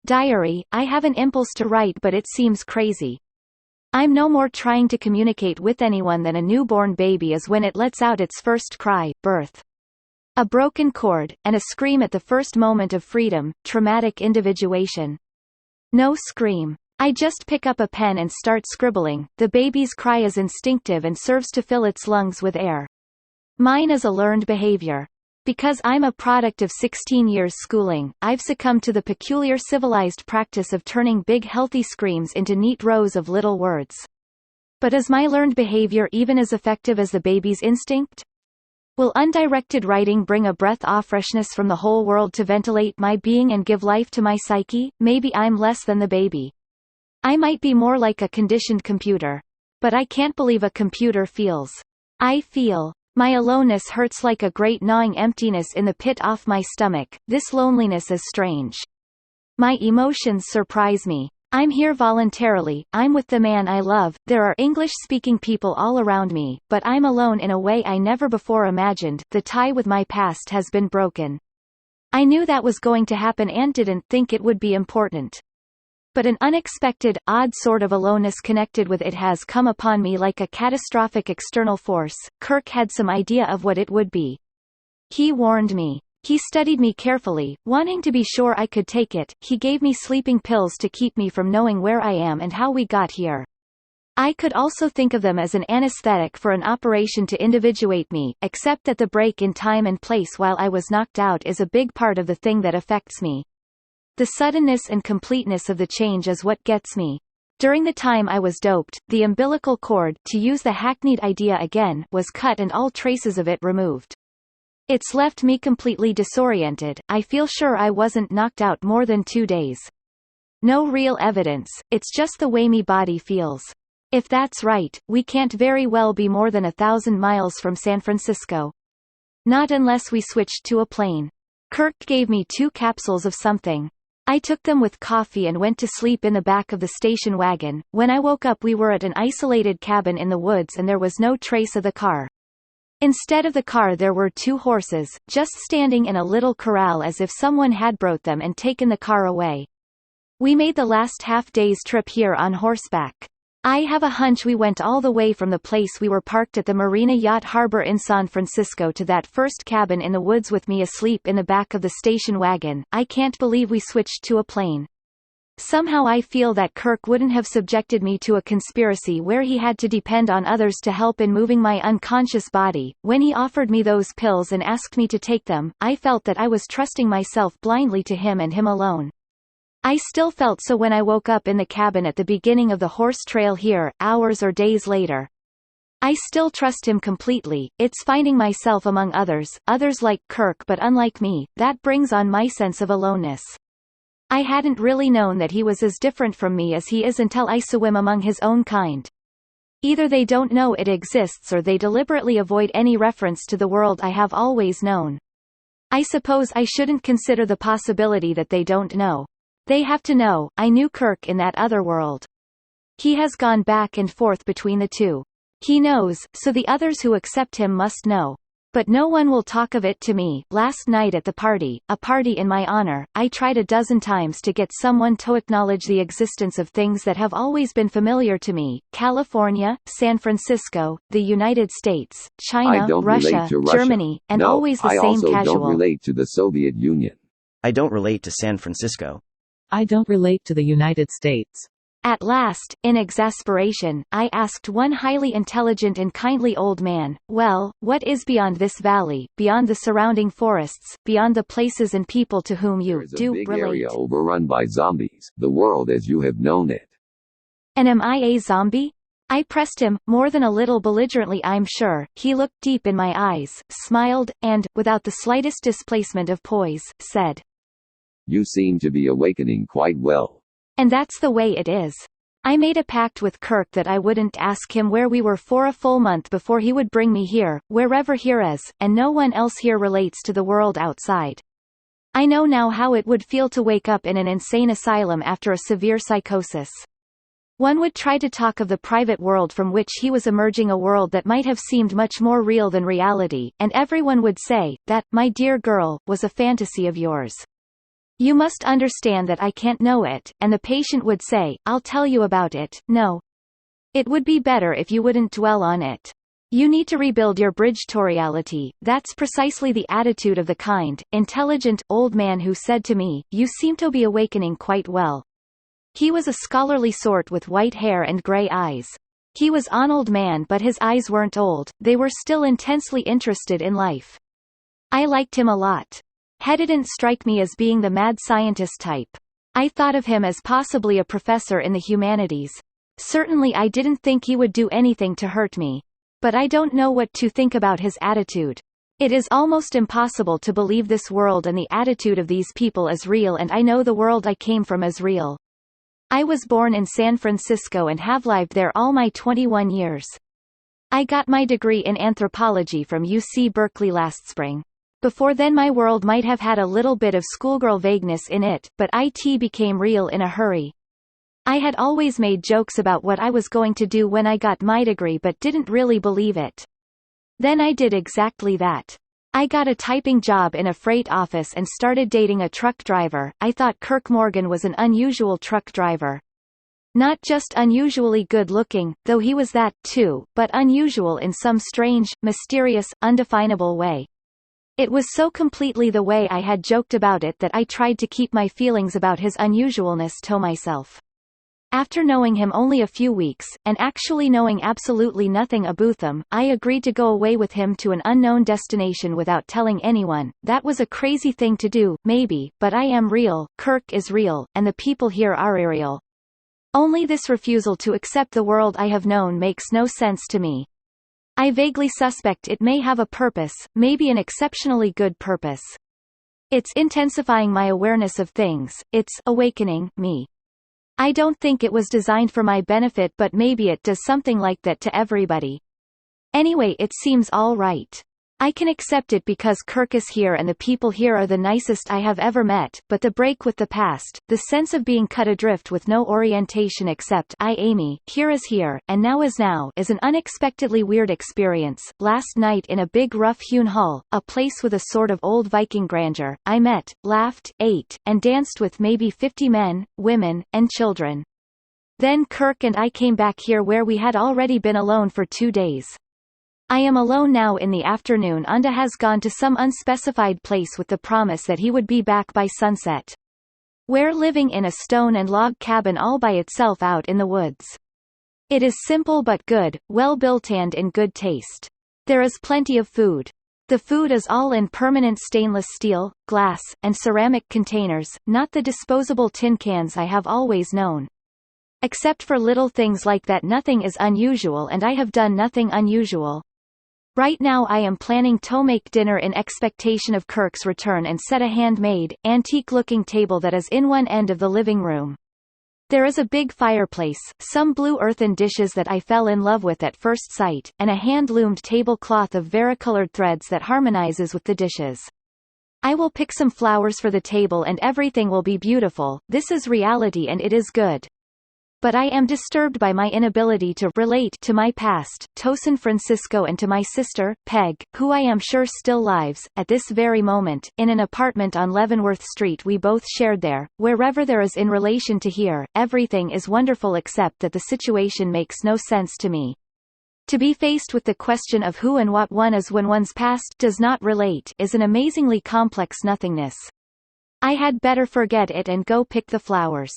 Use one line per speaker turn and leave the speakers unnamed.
Diary, I have an impulse to write but it seems crazy. I'm no more trying to communicate with anyone than a newborn baby is when it lets out its first cry, birth. A broken cord, and a scream at the first moment of freedom, traumatic individuation. No scream. I just pick up a pen and start scribbling. The baby's cry is instinctive and serves to fill its lungs with air. Mine is a learned behavior. Because I'm a product of 16 years schooling, I've succumbed to the peculiar civilized practice of turning big healthy screams into neat rows of little words. But is my learned behavior even as effective as the baby's instinct? Will undirected writing bring a breath of freshness from the whole world to ventilate my being and give life to my psyche? Maybe I'm less than the baby. I might be more like a conditioned computer. But I can't believe a computer feels. I feel. My aloneness hurts like a great gnawing emptiness in the pit of my stomach. This loneliness is strange. My emotions surprise me. I'm here voluntarily, I'm with the man I love, there are English-speaking people all around me, but I'm alone in a way I never before imagined. The tie with my past has been broken. I knew that was going to happen and didn't think it would be important. But an unexpected, odd sort of aloneness connected with it has come upon me like a catastrophic external force. Kirk had some idea of what it would be. He warned me. He studied me carefully, wanting to be sure I could take it. He gave me sleeping pills to keep me from knowing where I am and how we got here. I could also think of them as an anesthetic for an operation to individuate me, except that the break in time and place while I was knocked out is a big part of the thing that affects me. The suddenness and completeness of the change is what gets me. During the time I was doped, the umbilical cord, to use the hackneyed idea again, was cut and all traces of it removed. It's left me completely disoriented. I feel sure I wasn't knocked out more than 2 days. No real evidence, it's just the way me body feels. If that's right, we can't very well be more than 1,000 miles from San Francisco. Not unless we switched to a plane. Kirk gave me 2 capsules of something. I took them with coffee and went to sleep in the back of the station wagon. When I woke up we were at an isolated cabin in the woods and there was no trace of the car. Instead of the car there were 2 horses, just standing in a little corral as if someone had brought them and taken the car away. We made the last half-day's trip here on horseback. I have a hunch we went all the way from the place we were parked at the Marina Yacht Harbor in San Francisco to that first cabin in the woods with me asleep in the back of the station wagon. I can't believe we switched to a plane. Somehow I feel that Kirk wouldn't have subjected me to a conspiracy where he had to depend on others to help in moving my unconscious body. When he offered me those pills and asked me to take them, I felt that I was trusting myself blindly to him and him alone. I still felt so when I woke up in the cabin at the beginning of the horse trail here, hours or days later. I still trust him completely. It's finding myself among others like Kirk but unlike me, that brings on my sense of aloneness. I hadn't really known that he was as different from me as he is until I saw him among his own kind. Either they don't know it exists or they deliberately avoid any reference to the world I have always known. I suppose I shouldn't consider the possibility that they don't know. They have to know. I knew Kirk in that other world. He has gone back and forth between the two. He knows, so the others who accept him must know. But no one will talk of it to me. Last night at the party, a party in my honor, I tried a dozen times to get someone to acknowledge the existence of things that have always been familiar to me: California, San Francisco, the United States, China, Russia, Germany, and
no,
always the
I
same
also
casual.
don't relate to the Soviet Union.
I don't relate to San Francisco.
I don't relate to the United States.
At last, in exasperation, I asked one highly intelligent and kindly old man, well, what is beyond this valley, beyond the surrounding forests, beyond the places and people to whom you
There's
do
a big
relate?
area overrun by zombies, the world as you have known it.
And am I a zombie? I pressed him, more than a little belligerently I'm sure. He looked deep in my eyes, smiled, and, without the slightest displacement of poise, said,
You seem to be awakening quite well.
And that's the way it is. I made a pact with Kirk that I wouldn't ask him where we were for a full month before he would bring me here, wherever here is, and no one else here relates to the world outside. I know now how it would feel to wake up in an insane asylum after a severe psychosis. One would try to talk of the private world from which he was emerging, a world that might have seemed much more real than reality, and everyone would say, that, my dear girl, was a fantasy of yours. You must understand that I can't know it, and the patient would say, I'll tell you about it. No. It would be better if you wouldn't dwell on it. You need to rebuild your bridge to reality. That's precisely the attitude of the kind, intelligent, old man who said to me, you seem to be awakening quite well. He was a scholarly sort with white hair and grey eyes. He was an old man, but his eyes weren't old, they were still intensely interested in life. I liked him a lot. He didn't strike me as being the mad scientist type. I thought of him as possibly a professor in the humanities. Certainly I didn't think he would do anything to hurt me. But I don't know what to think about his attitude. It is almost impossible to believe this world and the attitude of these people is real, and I know the world I came from is real. I was born in San Francisco and have lived there all my 21 years. I got my degree in anthropology from UC Berkeley last spring. Before then my world might have had a little bit of schoolgirl vagueness in it, but it became real in a hurry. I had always made jokes about what I was going to do when I got my degree but didn't really believe it. Then I did exactly that. I got a typing job in a freight office and started dating a truck driver. I thought Kirk Morgan was an unusual truck driver. Not just unusually good-looking, though he was that, too, but unusual in some strange, mysterious, undefinable way. It was so completely the way I had joked about it that I tried to keep my feelings about his unusualness to myself. After knowing him only a few weeks, and actually knowing absolutely nothing about him, I agreed to go away with him to an unknown destination without telling anyone. That was a crazy thing to do, maybe, but I am real, Kirk is real, and the people here are irreal. Only this refusal to accept the world I have known makes no sense to me. I vaguely suspect it may have a purpose, maybe an exceptionally good purpose. It's intensifying my awareness of things, it's awakening me. I don't think it was designed for my benefit, but maybe it does something like that to everybody. Anyway, it seems all right. I can accept it because Kirk is here and the people here are the nicest I have ever met, but the break with the past, the sense of being cut adrift with no orientation except Amy, here is here, and now is now, is an unexpectedly weird experience. Last night in a big rough-hewn hall, a place with a sort of old Viking grandeur, I met, laughed, ate, and danced with maybe 50 men, women, and children. Then Kirk and I came back here where we had already been alone for 2 days. I am alone now in the afternoon. Unda has gone to some unspecified place with the promise that he would be back by sunset. We're living in a stone and log cabin all by itself out in the woods. It is simple but good, well built and in good taste. There is plenty of food. The food is all in permanent stainless steel, glass, and ceramic containers, not the disposable tin cans I have always known. Except for little things like that, nothing is unusual, and I have done nothing unusual. Right now I am planning to make dinner in expectation of Kirk's return and set a handmade, antique-looking table that is in one end of the living room. There is a big fireplace, some blue earthen dishes that I fell in love with at first sight, and a hand-loomed tablecloth of varicolored threads that harmonizes with the dishes. I will pick some flowers for the table and everything will be beautiful. This is reality and it is good. But I am disturbed by my inability to relate to my past, to San Francisco, and to my sister, Peg, who I am sure still lives, at this very moment, in an apartment on Leavenworth Street we both shared there. Wherever there is in relation to here, everything is wonderful except that the situation makes no sense to me. To be faced with the question of who and what one is when one's past does not relate is an amazingly complex nothingness. I had better forget it and go pick the flowers.